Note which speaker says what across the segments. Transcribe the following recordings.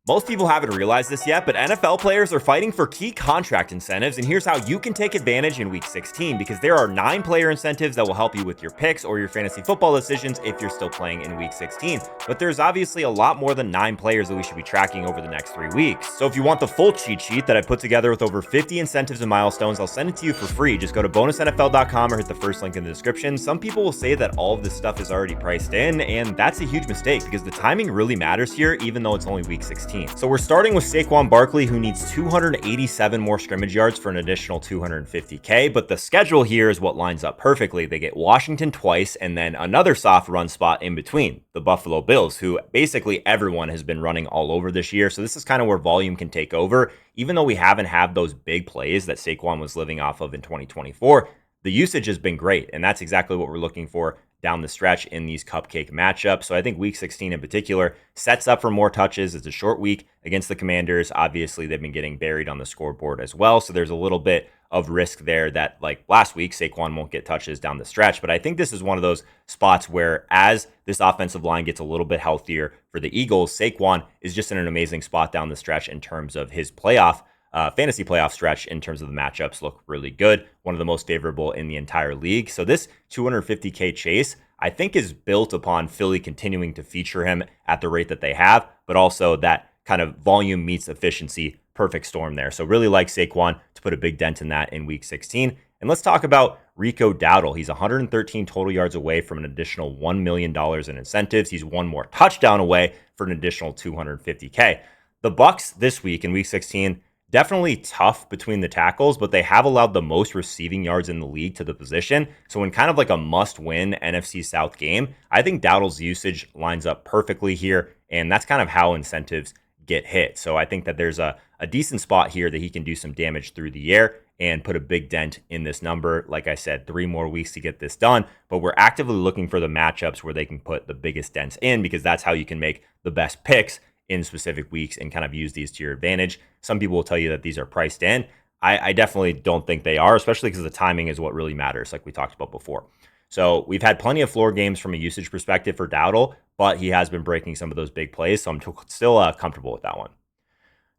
Speaker 1: Most people haven't realized this yet, but NFL players are fighting for key contract incentives, and here's how you can take advantage in Week 16, because there are 9 player incentives that will help you with your picks or your fantasy football decisions if you're still playing in Week 16. But there's obviously a lot more than 9 players that we should be tracking over the next 3 weeks. So if you want the full cheat sheet that I put together with over 50 incentives and milestones, I'll send it to you for free. Just go to bonusnfl.com or hit the first link in the description. Some people will say that all of this stuff is already priced in, and that's a huge mistake because the timing really matters here, even though it's only Week 16. So we're starting with Saquon Barkley, who needs 287 more scrimmage yards for an additional 250K, but the schedule here is what lines up perfectly. They get Washington twice and then another soft run spot in between, the Buffalo Bills, who basically everyone has been running all over this year. So this is kind of where volume can take over. Even though we haven't had those big plays that Saquon was living off of in 2024, the usage has been great, and that's exactly what we're looking for down the stretch in these cupcake matchups. So I think Week 16 in particular sets up for more touches. It's a short week against the Commanders. Obviously, they've been getting buried on the scoreboard as well. So there's a little bit of risk there that, like last week, Saquon won't get touches down the stretch. But I think this is one of those spots where as this offensive line gets a little bit healthier for the Eagles, Saquon is just in an amazing spot down the stretch in terms of his fantasy playoff stretch. In terms of the matchups, look really good. One of the most favorable in the entire league. So this 250K chase, I think, is built upon Philly continuing to feature him at the rate that they have, but also that kind of volume meets efficiency, perfect storm there. So really like Saquon to put a big dent in that in Week 16. And let's talk about Rico Dowdle. He's 113 total yards away from an additional $1 million in incentives. He's one more touchdown away for an additional 250K. The Bucs this week in Week 16, definitely tough between the tackles, but they have allowed the most receiving yards in the league to the position. So in kind of like a must-win NFC South game, I think Dowdle's usage lines up perfectly here, and that's kind of how incentives get hit. So I think that there's a decent spot here that he can do some damage through the air and put a big dent in this number. Like I said, 3 more weeks to get this done, but we're actively looking for the matchups where they can put the biggest dents in, because that's how you can make the best picks in specific weeks and kind of use these to your advantage. Some people will tell you that these are priced in. I definitely don't think they are, especially because the timing is what really matters, like we talked about before. So we've had plenty of floor games from a usage perspective for Dowdle, but he has been breaking some of those big plays, so I'm still comfortable with that one.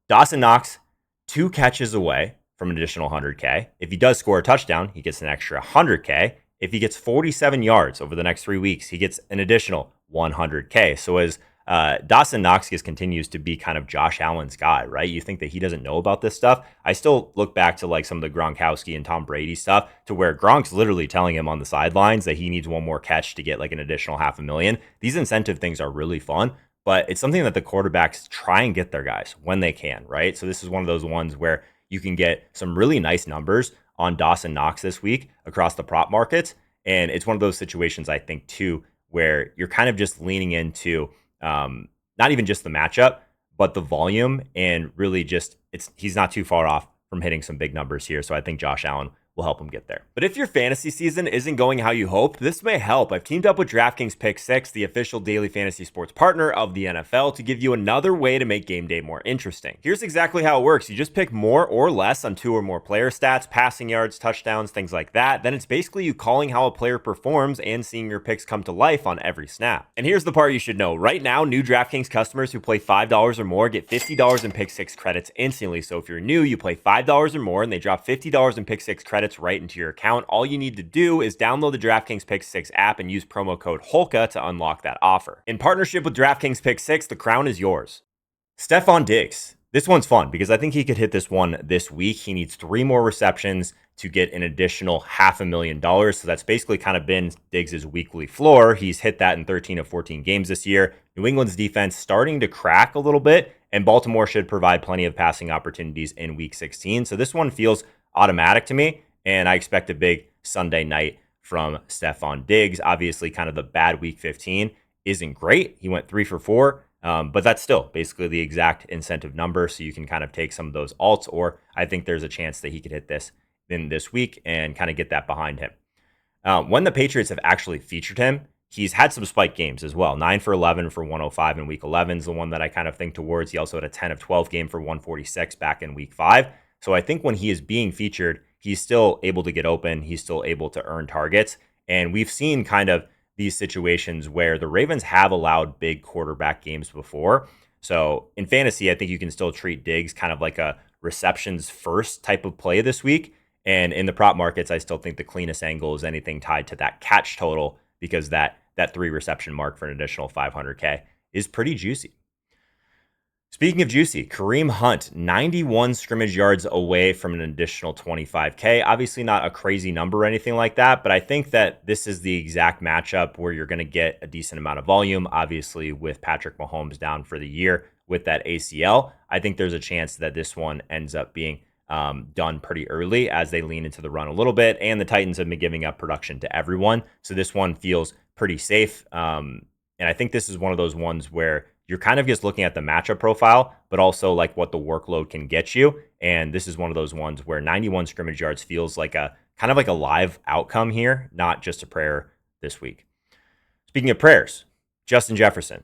Speaker 1: Dawson Knox, 2 catches away from an additional 100K. If he does score a touchdown, he gets an extra 100K. If he gets 47 yards over the next 3 weeks, he gets an additional 100K. So as Dawson Knox continues to be kind of Josh Allen's guy, right? You think that he doesn't know about this stuff. I still look back to like some of the Gronkowski and Tom Brady stuff, to where Gronk's literally telling him on the sidelines that he needs one more catch to get like an additional $500,000. These incentive things are really fun, but it's something that the quarterbacks try and get their guys when they can, right? So this is one of those ones where you can get some really nice numbers on Dawson Knox this week across the prop markets. And it's one of those situations, I think, too, where you're kind of just leaning into not even just the matchup, but the volume, and really just he's not too far off from hitting some big numbers here. So I think Josh Allen will help him get there. But if your fantasy season isn't going how you hoped, this may help. I've teamed up with DraftKings Pick 6, the official daily fantasy sports partner of the NFL, to give you another way to make game day more interesting. Here's exactly how it works. You just pick more or less on 2 or more player stats, passing yards, touchdowns, things like that. Then it's basically you calling how a player performs and seeing your picks come to life on every snap. And here's the part you should know. Right now, new DraftKings customers who play $5 or more get $50 in Pick 6 credits instantly. So if you're new, you play $5 or more and they drop $50 in Pick 6 credits right into your account. All you need to do is download the DraftKings Pick 6 app and use promo code HOLKA to unlock that offer. In partnership with DraftKings Pick 6, the crown is yours. Stefon Diggs. This one's fun because I think he could hit this one this week. He needs 3 more receptions to get an additional $500,000. So that's basically kind of been Diggs' weekly floor. He's hit that in 13 of 14 games this year. New England's defense starting to crack a little bit, and Baltimore should provide plenty of passing opportunities in Week 16. So this one feels automatic to me, and I expect a big Sunday night from Stefon Diggs. Obviously, kind of the bad Week 15 isn't great. He went 3 for 4. But that's still basically the exact incentive number. So you can kind of take some of those alts, or I think there's a chance that he could hit this in this week and kind of get that behind him. When the Patriots have actually featured him, he's had some spike games as well. 9 for 11 for 105 in Week 11 is the one that I kind of think towards. He also had a 10 of 12 game for 146 back in Week 5. So I think when he is being featured, he's still able to get open. He's still able to earn targets. And we've seen kind of these situations where the Ravens have allowed big quarterback games before. So in fantasy, I think you can still treat Diggs kind of like a receptions first type of play this week. And in the prop markets, I still think the cleanest angle is anything tied to that catch total, because that 3 reception mark for an additional 500K is pretty juicy. Speaking of juicy, Kareem Hunt, 91 scrimmage yards away from an additional 25K. Obviously not a crazy number or anything like that, but I think that this is the exact matchup where you're going to get a decent amount of volume. Obviously, with Patrick Mahomes down for the year with that ACL, I think there's a chance that this one ends up being done pretty early as they lean into the run a little bit, and the Titans have been giving up production to everyone. So this one feels pretty safe. And I think this is one of those ones where you're kind of just looking at the matchup profile, but also like what the workload can get you. And this is one of those ones where 91 scrimmage yards feels like a kind of like a live outcome here, not just a prayer this week. Speaking of prayers, Justin Jefferson,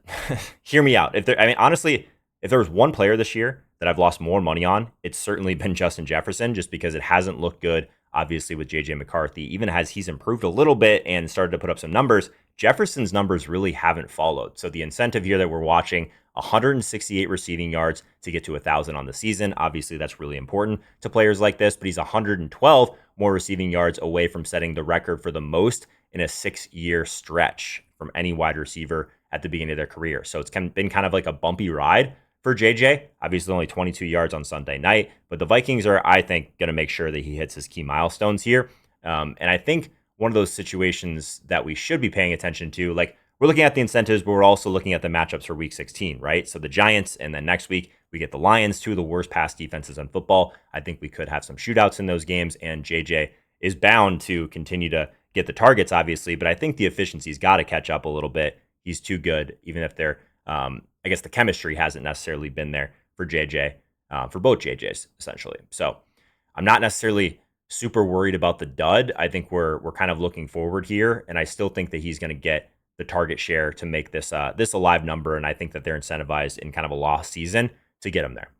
Speaker 1: hear me out. Honestly, if there was one player this year that I've lost more money on, it's certainly been Justin Jefferson, just because it hasn't looked good, obviously, with JJ McCarthy. Even as he's improved a little bit and started to put up some numbers, Jefferson's numbers really haven't followed. So the incentive here that we're watching, 168 receiving yards to get to 1,000 on the season. Obviously, that's really important to players like this, but he's 112 more receiving yards away from setting the record for the most in a 6-year stretch from any wide receiver at the beginning of their career. So it's been kind of like a bumpy ride for JJ. Obviously, only 22 yards on Sunday night, but the Vikings are, I think, going to make sure that he hits his key milestones here. And I think one of those situations that we should be paying attention to, like, we're looking at the incentives, but we're also looking at the matchups for week 16, right? So the Giants, and then next week we get the Lions, 2 of the worst pass defenses in football. I think we could have some shootouts in those games, and JJ is bound to continue to get the targets, obviously, but I think the efficiency's got to catch up a little bit. He's too good, even if they're, I guess the chemistry hasn't necessarily been there for JJ, for both JJs, essentially. So I'm not necessarily super worried about the dud. I think we're kind of looking forward here, and I still think that he's going to get the target share to make this this a live number, and I think that they're incentivized in kind of a lost season to get him there.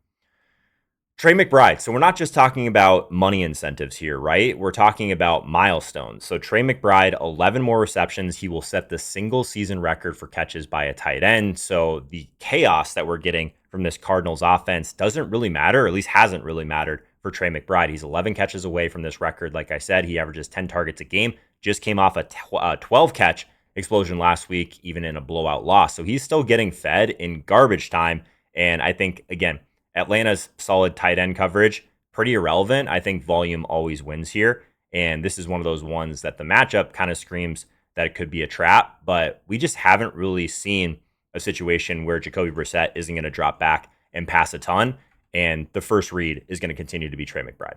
Speaker 1: Trey McBride. So we're not just talking about money incentives here, right? We're talking about milestones. So Trey McBride, 11 more receptions. He will set the single season record for catches by a tight end. So the chaos that we're getting from this Cardinals offense doesn't really matter, or at least hasn't really mattered for Trey McBride. He's 11 catches away from this record. Like I said, he averages 10 targets a game, just came off a 12 catch explosion last week, even in a blowout loss. So he's still getting fed in garbage time. And I think, again, Atlanta's solid tight end coverage, pretty irrelevant. I think volume always wins here. And this is one of those ones that the matchup kind of screams that it could be a trap, but we just haven't really seen a situation where Jacoby Brissett isn't going to drop back and pass a ton. And the first read is going to continue to be Trey McBride.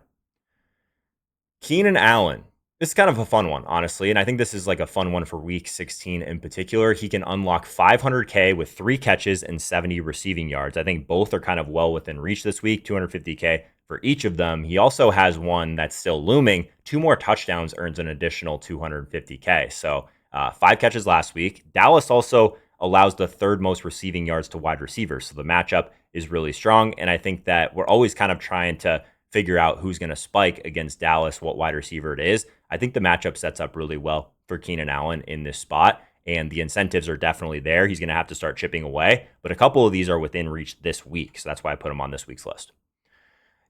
Speaker 1: Keenan Allen. This is kind of a fun one, honestly, and I think this is like a fun one for week 16 in particular. He can unlock 500K with 3 catches and 70 receiving yards. I think both are kind of well within reach this week, 250K for each of them. He also has one that's still looming. 2 more touchdowns earns an additional 250K. So 5 catches last week. Dallas also allows the 3rd most receiving yards to wide receivers. So the matchup is really strong, and I think that we're always kind of trying to figure out who's going to spike against Dallas, what wide receiver it is. I think the matchup sets up really well for Keenan Allen in this spot, and the incentives are definitely there. He's going to have to start chipping away, but a couple of these are within reach this week, so that's why I put him on this week's list.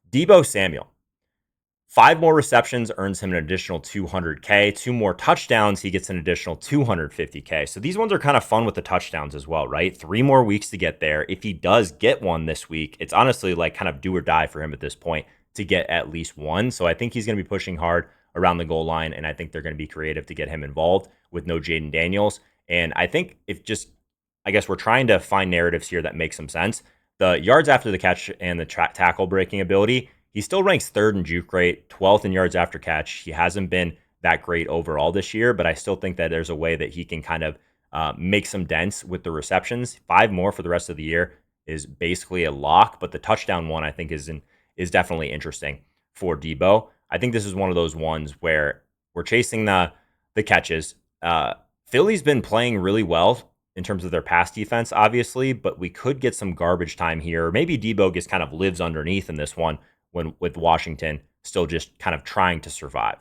Speaker 1: Deebo Samuel. 5 more receptions earns him an additional 200K. 2 more touchdowns, he gets an additional 250K. So these ones are kind of fun with the touchdowns as well, right? 3 more weeks to get there. If he does get one this week, it's honestly like kind of do or die for him at this point to get at least one. So I think he's going to be pushing hard around the goal line, and I think they're going to be creative to get him involved with no Jaden Daniels. And I think I guess we're trying to find narratives here that make some sense. The yards after the catch and the tackle breaking ability, he still ranks 3rd in juke rate, 12th in yards after catch. He hasn't been that great overall this year, but I still think that there's a way that he can kind of make some dents with the receptions. 5 more for the rest of the year is basically a lock, but the touchdown one I think is definitely interesting for Deebo. I think this is one of those ones where we're chasing the catches. Philly's been playing really well in terms of their pass defense, obviously, but we could get some garbage time here. Maybe Deebo just kind of lives underneath in this one with Washington still just kind of trying to survive.